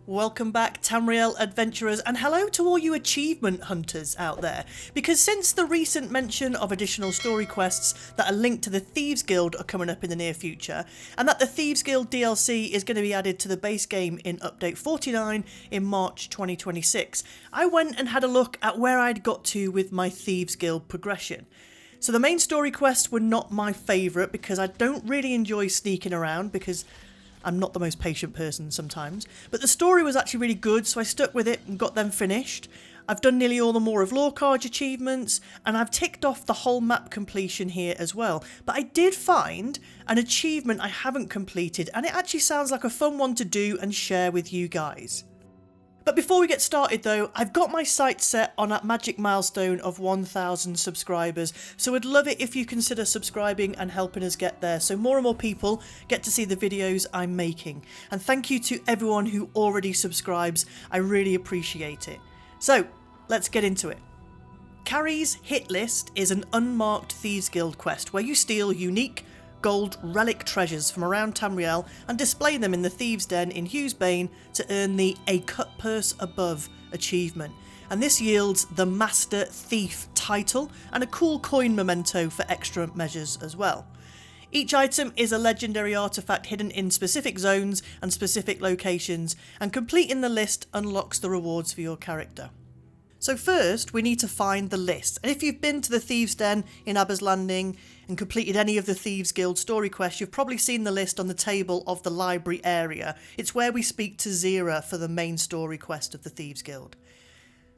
Welcome back, Tamriel adventurers, and hello to all you achievement hunters out there, because since the recent mention of additional story quests that are linked to the Thieves Guild are coming up in the near future, and that the Thieves Guild DLC is going to be added to the base game in update 49 in March 2026, I went and had a look at where I'd got to with my Thieves Guild progression. So the main story quests were not my favourite because I don't really enjoy sneaking around because I'm not the most patient person sometimes, but the story was actually really good, so I stuck with it and got them finished. I've done nearly all the More of Lorcarge achievements, and I've ticked off the whole map completion here as well. But I did find an achievement I haven't completed, and it actually sounds like a fun one to do and share with you guys. But before we get started though, I've got my sights set on that magic milestone of 1,000 subscribers, so I'd love it if you consider subscribing and helping us get there so more and more people get to see the videos I'm making. And thank you to everyone who already subscribes, I really appreciate it. So, let's get into it. Carrie's Hit List is an unmarked Thieves Guild quest where you steal unique gold relic treasures from around Tamriel and display them in the Thieves' Den in Hews Bane to earn the A Cut Purse Above achievement. And this yields the Master Thief title and a cool coin memento for extra measures as well. Each item is a legendary artifact hidden in specific zones and specific locations, and completing the list unlocks the rewards for your character. So first, we need to find the list, and if you've been to the Thieves' Den in Abba's Landing and completed any of the Thieves Guild story quests, you've probably seen the list on the table of the library area. It's where we speak to Zira for the main story quest of the Thieves Guild.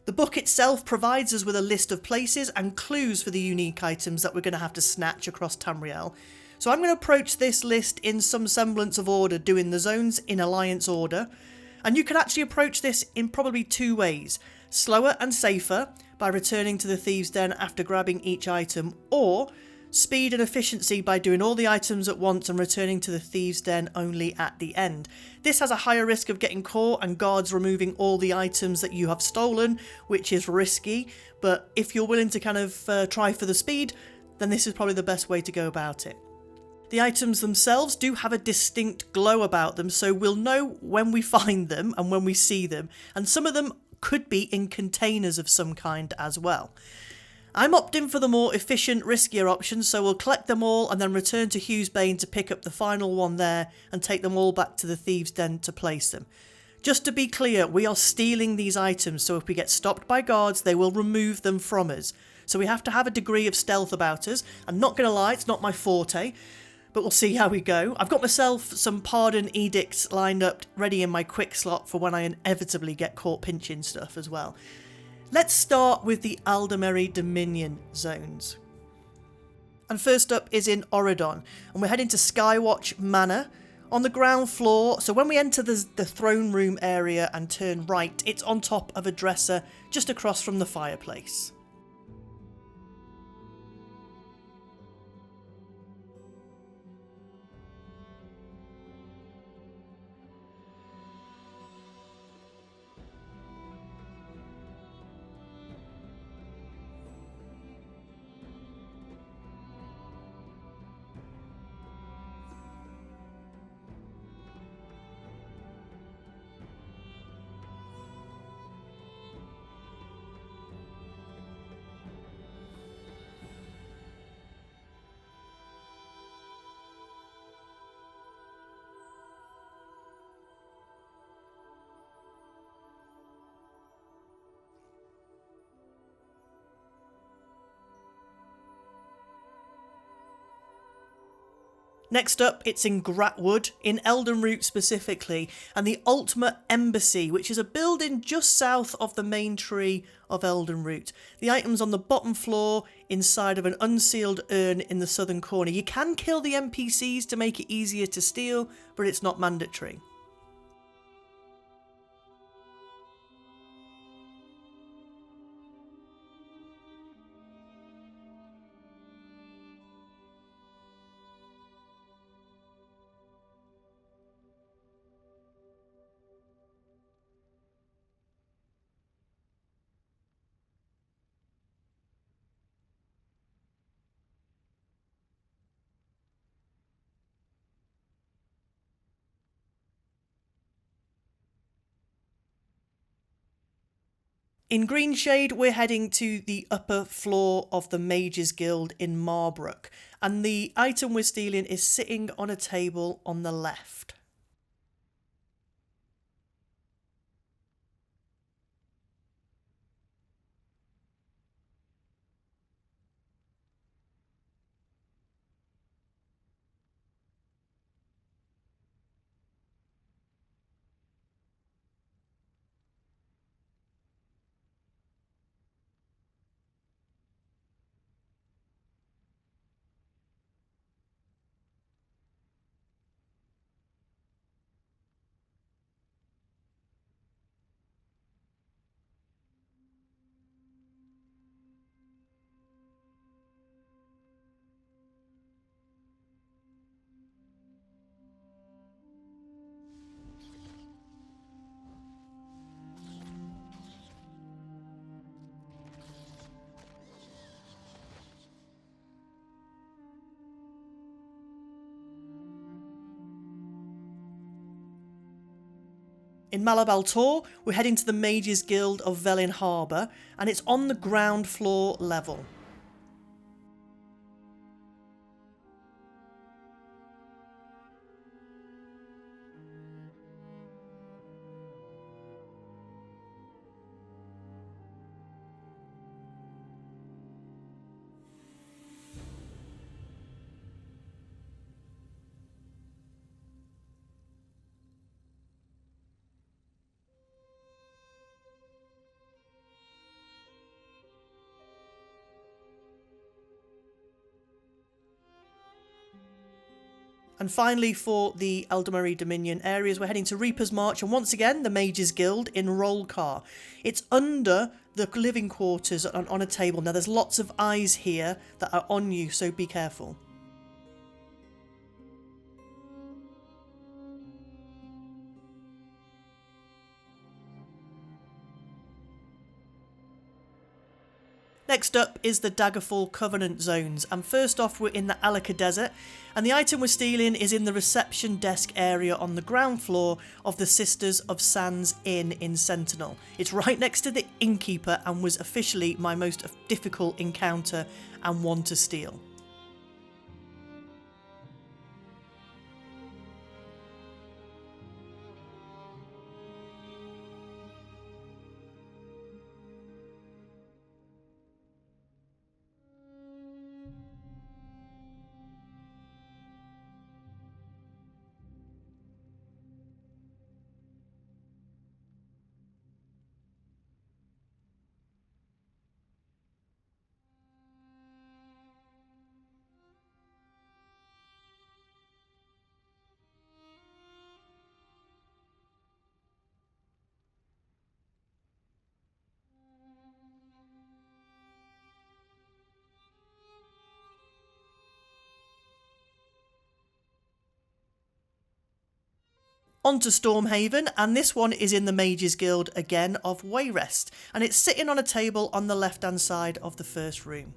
The book itself provides us with a list of places and clues for the unique items that we're going to have to snatch across Tamriel. So I'm going to approach this list in some semblance of order, doing the zones in alliance order, and you can actually approach this in probably two ways. Slower and safer by returning to the Thieves' Den after grabbing each item, or speed and efficiency by doing all the items at once and returning to the Thieves' Den only at the end. This has a higher risk of getting caught and guards removing all the items that you have stolen, which is risky, but if you're willing to kind of try for the speed, then this is probably the best way to go about it. The items themselves do have a distinct glow about them, so we'll know when we find them and when we see them, and some of them could be in containers of some kind as well. I'm opting for the more efficient, riskier option, so we'll collect them all and then return to Hews Bane to pick up the final one there and take them all back to the Thieves' Den to place them. Just to be clear, we are stealing these items, so if we get stopped by guards, they will remove them from us. So we have to have a degree of stealth about us. I'm not going to lie, it's not my forte, but we'll see how we go. I've got myself some pardon edicts lined up ready in my quick slot for when I inevitably get caught pinching stuff as well. Let's start with the Aldemary Dominion zones. And first up is in Auridon, and we're heading to Skywatch Manor on the ground floor. So when we enter the throne room area and turn right, it's on top of a dresser just across from the fireplace. Next up, it's in Grahtwood, in Eldenroot specifically, and the Ultimate Embassy, which is a building just south of the main tree of Eldenroot. The item's on the bottom floor, inside of an unsealed urn in the southern corner. You can kill the NPCs to make it easier to steal, but it's not mandatory. In Greenshade, we're heading to the upper floor of the Mages Guild in Marbrook, and the item we're stealing is sitting on a table on the left. In Malabal Tor, we're heading to the Mages Guild of Velin Harbour, and it's on the ground floor level. And finally, for the Eldamari Dominion areas, we're heading to Reaper's March, and once again, the Mages Guild in Rollcar. It's under the living quarters on a table. Now, there's lots of eyes here that are on you, so be careful. Next up is the Daggerfall Covenant zones, and first off we're in the Alikr Desert, and the item we're stealing is in the reception desk area on the ground floor of the Sisters of Sands Inn in Sentinel. It's right next to the Innkeeper and was officially my most difficult encounter and one to steal. On to Stormhaven, and this one is in the Mages Guild again of Wayrest, and it's sitting on a table on the left hand side of the first room.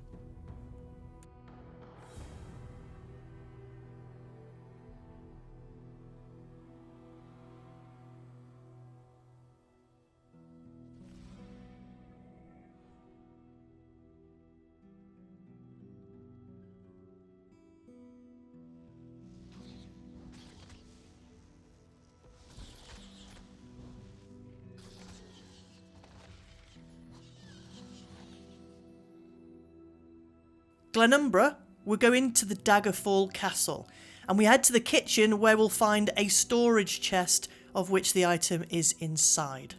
Glenumbra, we're going to the Daggerfall Castle, and we head to the kitchen where we'll find a storage chest of which the item is inside.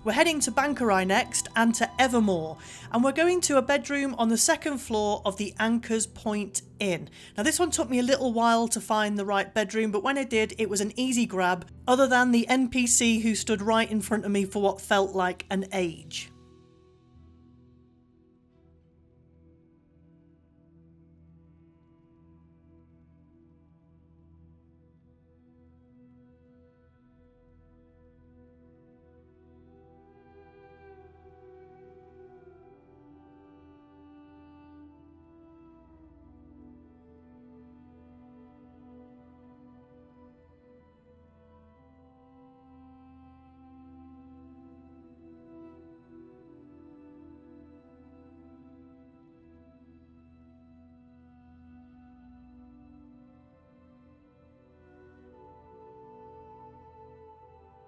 We're heading to Bangkorai next, and to Evermore, and we're going to a bedroom on the second floor of the Anchor's Point Inn. Now this one took me a little while to find the right bedroom, but when I did, it was an easy grab, other than the NPC who stood right in front of me for what felt like an age.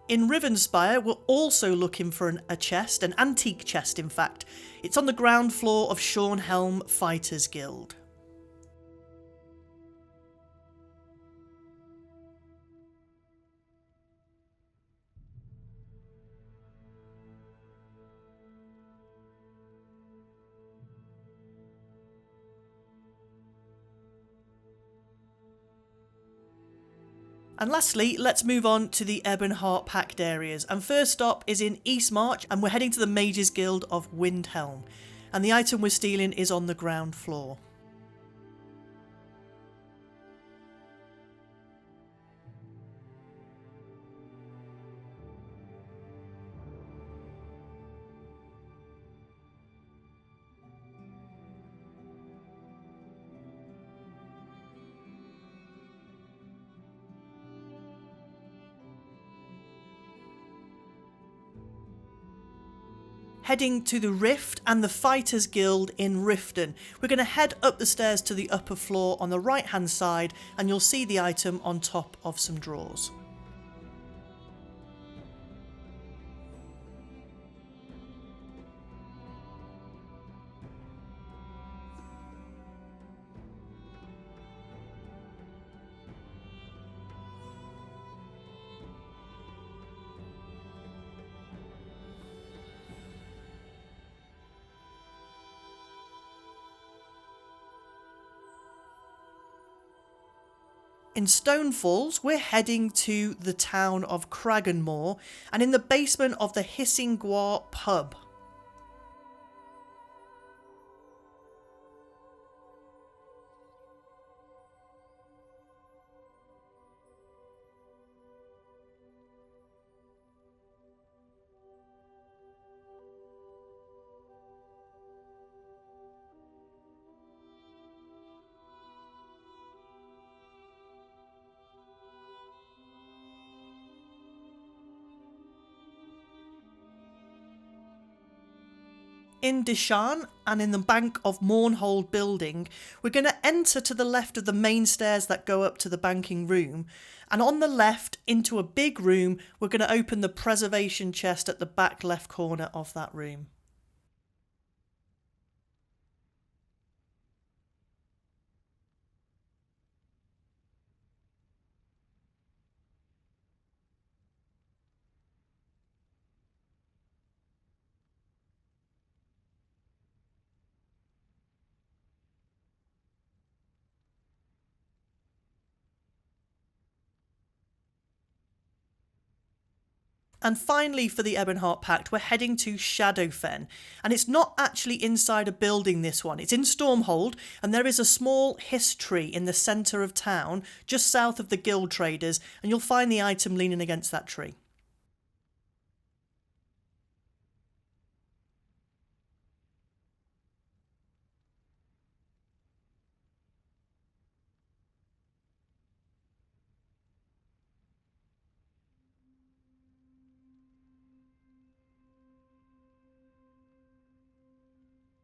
In Rivenspire, we're also looking for a chest, an antique chest in fact. It's on the ground floor of Shornhelm Fighters Guild. And lastly, let's move on to the Ebonheart Pact areas. And first stop is in Eastmarch, and we're heading to the Mages Guild of Windhelm. And the item we're stealing is on the ground floor. Heading to the Rift and the Fighters Guild in Riften. We're going to head up the stairs to the upper floor on the right hand side, and you'll see the item on top of some drawers. In Stonefalls, we're heading to the town of Kraganmore, and in the basement of the Hissing Gwar pub. In Deshaan and in the Bank of Mournhold building, we're going to enter to the left of the main stairs that go up to the banking room, and on the left into a big room we're going to open the preservation chest at the back left corner of that room. And finally, for the Ebonheart Pact, we're heading to Shadowfen. And it's not actually inside a building, this one. It's in Stormhold, and there is a small hiss tree in the centre of town, just south of the guild traders, and you'll find the item leaning against that tree.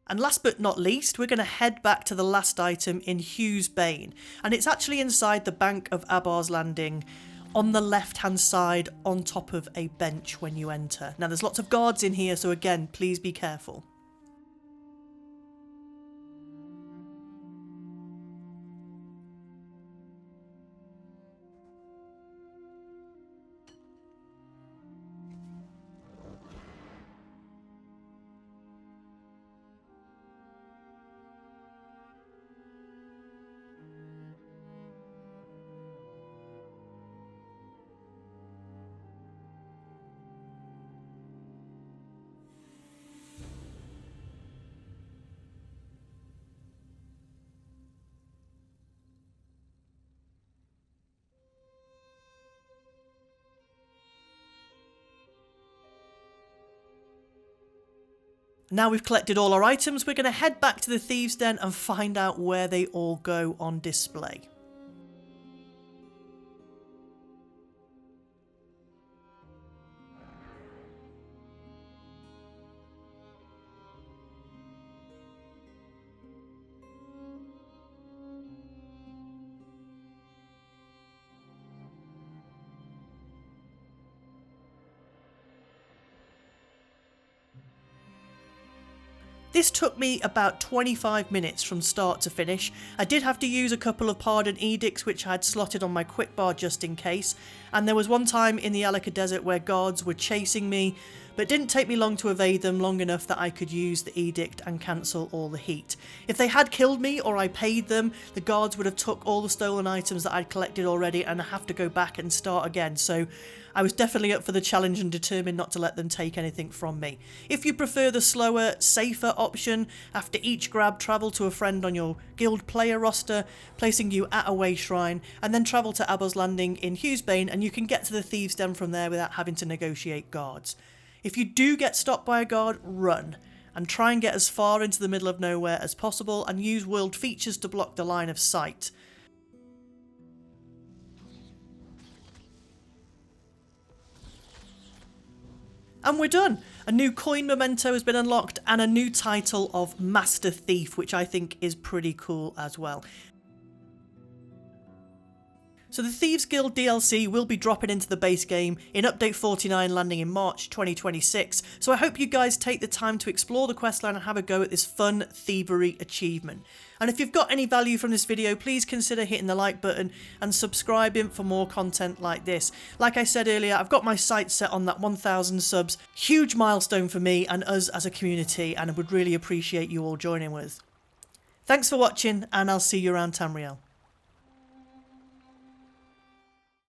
And last but not least, we're going to head back to the last item in Hews Bane, and it's actually inside the Bank of Abar's Landing, on the left hand side on top of a bench when you enter. Now there's lots of guards in here, so again, please be careful. Now we've collected all our items, we're going to head back to the Thieves' Den and find out where they all go on display. This took me about 25 minutes from start to finish. I did have to use a couple of pardon edicts which I had slotted on my quick bar just in case, and there was one time in the Alikr Desert where guards were chasing me, but it didn't take me long to evade them, long enough that I could use the edict and cancel all the heat. If they had killed me or I paid them, the guards would have took all the stolen items that I'd collected already and I have to go back and start again, so I was definitely up for the challenge and determined not to let them take anything from me. If you prefer the slower, safer option, after each grab travel to a friend on your guild player roster, placing you at a way shrine, and then travel to Abel's Landing in Hews Bane and you can get to the Thieves' Den from there without having to negotiate guards. If you do get stopped by a guard, run, and try and get as far into the middle of nowhere as possible and use world features to block the line of sight. And we're done! A new coin memento has been unlocked and a new title of Master Thief, which I think is pretty cool as well. So the Thieves Guild DLC will be dropping into the base game in Update 49 landing in March 2026, so I hope you guys take the time to explore the questline and have a go at this fun thievery achievement. And if you've got any value from this video, please consider hitting the like button and subscribing for more content like this. Like I said earlier, I've got my sights set on that 1,000 subs, huge milestone for me and us as a community, and I would really appreciate you all joining with. Thanks for watching, and I'll see you around Tamriel.